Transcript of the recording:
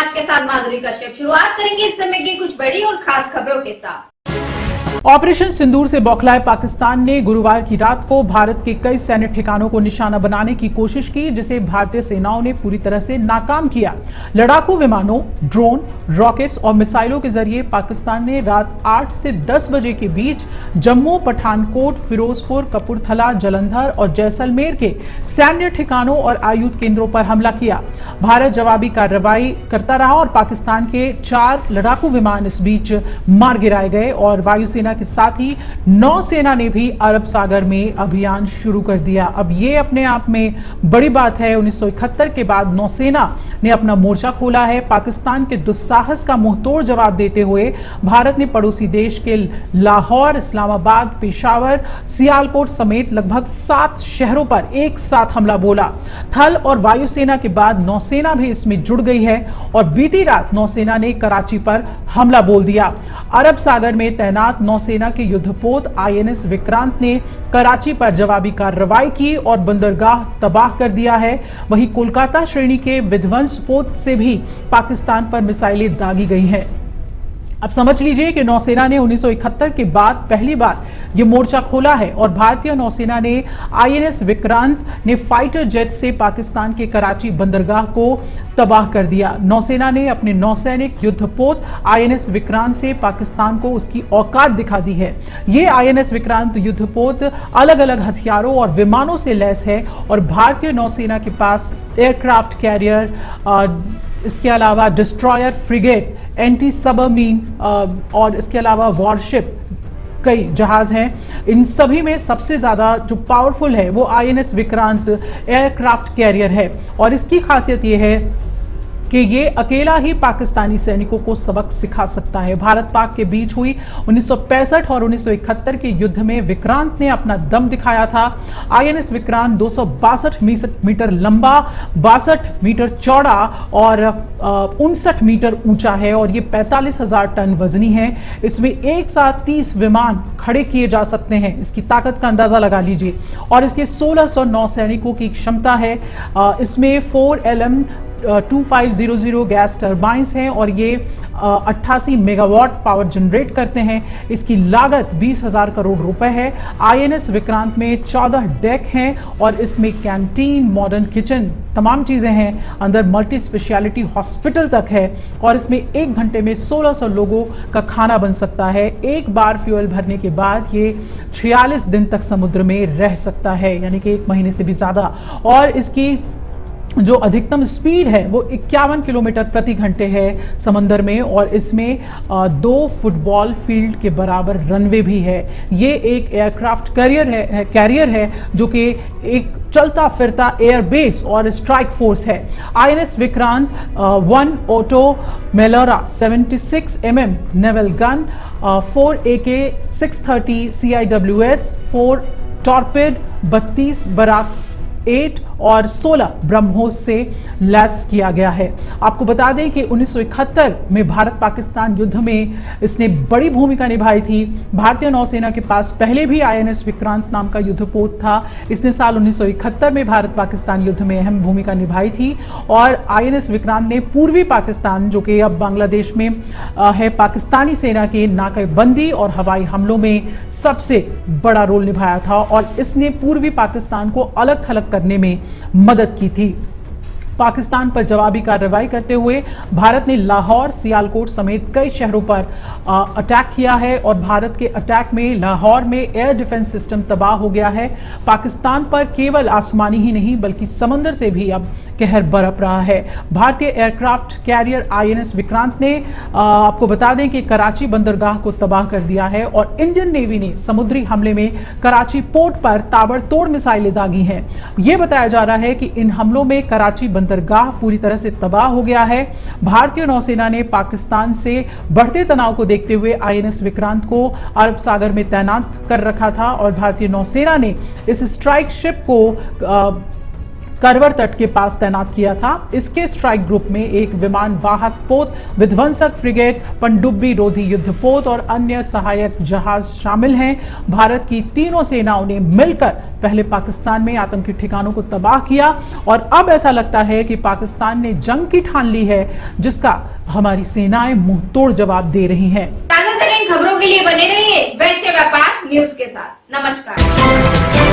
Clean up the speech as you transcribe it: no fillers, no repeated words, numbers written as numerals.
आपके साथ माधुरी कश्यप। शुरुआत करेंगे इस समय की कुछ बड़ी और खास खबरों के साथ। ऑपरेशन सिंदूर से बौखलाए पाकिस्तान ने गुरुवार की रात को भारत के कई सैन्य ठिकानों को निशाना बनाने की कोशिश की, जिसे भारतीय सेनाओं ने पूरी तरह से नाकाम किया। लड़ाकू विमानों, ड्रोन, रॉकेट्स और मिसाइलों के जरिए पाकिस्तान ने रात 8 से 10 बजे के बीच जम्मू, पठानकोट, फिरोजपुर, कपूरथला, जलंधर और जैसलमेर के सैन्य ठिकानों और आयुध केंद्रों पर हमला किया। भारत जवाबी कार्रवाई करता रहा और पाकिस्तान के 4 लड़ाकू विमान इस बीच मार गिराए गए और वायुसेना के साथ ही नौसेना ने भी अरब सागर में अभियान शुरू कर दिया। अब ये अपने आप में बड़ी बात है। 1971 के बाद नौसेना ने अपना मोर्चा खोला है। पाकिस्तान के दुस्साहस का मुंहतोड़ जवाब देते हुए भारत ने पड़ोसी देश के लाहौर, इस्लामाबाद, पेशावर, सियालकोट समेत लगभग 7 शहरों पर एक साथ हमला बोला। थल और वायुसेना के बाद नौसेना भी इसमें जुड़ गई है और बीती रात नौसेना ने कराची पर हमला बोल दिया। अरब सागर में तैनात नौसेना के युद्धपोत आईएनएस विक्रांत ने कराची पर जवाबी कार्रवाई की और बंदरगाह तबाह कर दिया है। वहीं कोलकाता श्रेणी के विध्वंसपोत से भी पाकिस्तान पर मिसाइलें दागी गई हैं। अब समझ लीजिए कि नौसेना ने 1971 के बाद पहली बार ये मोर्चा खोला है और भारतीय नौसेना ने आईएनएस विक्रांत ने फाइटर जेट से पाकिस्तान के कराची बंदरगाह को तबाह कर दिया। नौसेना ने अपने नौसैनिक युद्धपोत आईएनएस विक्रांत से पाकिस्तान को उसकी औकात दिखा दी है। ये आईएनएस विक्रांत युद्धपोत अलग अलग हथियारों और विमानों से लैस है और भारतीय नौसेना के पास एयरक्राफ्ट कैरियर, इसके अलावा डिस्ट्रॉयर, फ्रिगेट, एंटी सबमरीन और इसके अलावा वॉरशिप कई जहाज हैं। इन सभी में सबसे ज्यादा जो पावरफुल है वो आईएनएस विक्रांत एयरक्राफ्ट कैरियर है और इसकी खासियत ये है कि ये अकेला ही पाकिस्तानी सैनिकों को सबक सिखा सकता है। भारत पाक के बीच हुई 1965 और 1971 के युद्ध में विक्रांत ने अपना दम दिखाया था। आईएनएस विक्रांत 262 मीटर लंबा, 62 मीटर चौड़ा और 59 मीटर ऊंचा है और ये 45,000 टन वजनी है। इसमें एक साथ 30 विमान खड़े किए जा सकते हैं। इसकी ताकत का अंदाजा लगा लीजिए और इसके 1609 सैनिकों की क्षमता है। इसमें 4LM 2500 गैस टर्बाइंस हैं और ये 88 मेगावाट पावर जनरेट करते हैं। इसकी लागत 20,000 करोड़ रुपए है। आईएनएस विक्रांत में 14 डेक हैं और इसमें कैंटीन, मॉडर्न किचन, तमाम चीजें हैं। अंदर मल्टी स्पेशलिटी हॉस्पिटल तक है और इसमें 1 घंटे में 1600 लोगों का खाना बन सकता है। एक बार फ्यूल भरने के बाद ये 46 दिन तक समुद्र में रह सकता है, यानी कि 1 महीने से भी ज्यादा। और इसकी जो अधिकतम स्पीड है वो 51 किलोमीटर प्रति घंटे है समंदर में और इसमें 2 फुटबॉल फील्ड के बराबर रनवे भी है। ये एक एयरक्राफ्ट कैरियर है जो कि एक चलता फिरता एयरबेस और स्ट्राइक फोर्स है। INS Vikrant 1 Oto Melara 76 mm naval gun, 4 AK 630 CIWS, 4 torpedo, 32 Barak 8 और 16 ब्रह्मोस से लैस किया गया है। आपको बता दें कि 1971 में भारत पाकिस्तान युद्ध में इसने बड़ी भूमिका निभाई थी। भारतीय नौसेना के पास पहले भी आईएनएस विक्रांत नाम का युद्धपोत था। इसने साल 1971 में भारत पाकिस्तान युद्ध में अहम भूमिका निभाई थी और आईएनएस विक्रांत ने पूर्वी पाकिस्तान, जो कि अब बांग्लादेश में है, पाकिस्तानी सेना के नाकेबंदी और हवाई हमलों में सबसे बड़ा रोल निभाया था और इसने पूर्वी पाकिस्तान को अलग थलग करने में मदद की थी। पाकिस्तान पर जवाबी कार्रवाई करते हुए भारत ने लाहौर, सियालकोट समेत कई शहरों पर अटैक किया है और भारत के अटैक में लाहौर में एयर डिफेंस सिस्टम तबाह हो गया है। पाकिस्तान पर केवल आसमानी ही नहीं बल्कि समंदर से भी अब कहर बरप रहा है। भारतीय एयरक्राफ्ट कैरियर आईएनएस विक्रांत ने आपको बता दें कि कराची बंदरगाह को तबाह कर दिया है और इंडियन नेवी ने समुद्री हमले में कराची पोर्ट पर ताबड़तोड़ मिसाइलें दागी हैं। यह बताया जा रहा है कि इन हमलों में कराची बंदरगाह पूरी तरह से तबाह हो गया है। भारतीय नौसेना ने पाकिस्तान से बढ़ते तनाव को देखते हुए आईएनएस विक्रांत को अरब सागर में तैनात कर रखा था और भारतीय नौसेना ने इस स्ट्राइक शिप को करवर तट के पास तैनात किया था। इसके स्ट्राइक ग्रुप में एक विमान वाहक पोत, विध्वंसक फ्रिगेट, पनडुब्बी रोधी युद्धपोत और अन्य सहायक जहाज शामिल हैं। भारत की तीनों सेनाओं ने मिलकर पहले पाकिस्तान में आतंकी ठिकानों को तबाह किया और अब ऐसा लगता है कि पाकिस्तान ने जंग की ठान ली है, जिसका हमारी सेनाएं मुंहतोड़ जवाब दे रही हैं। ताजा तरीन खबरों के लिए बने रहिए वैश्य व्यापार न्यूज के साथ। नमस्कार।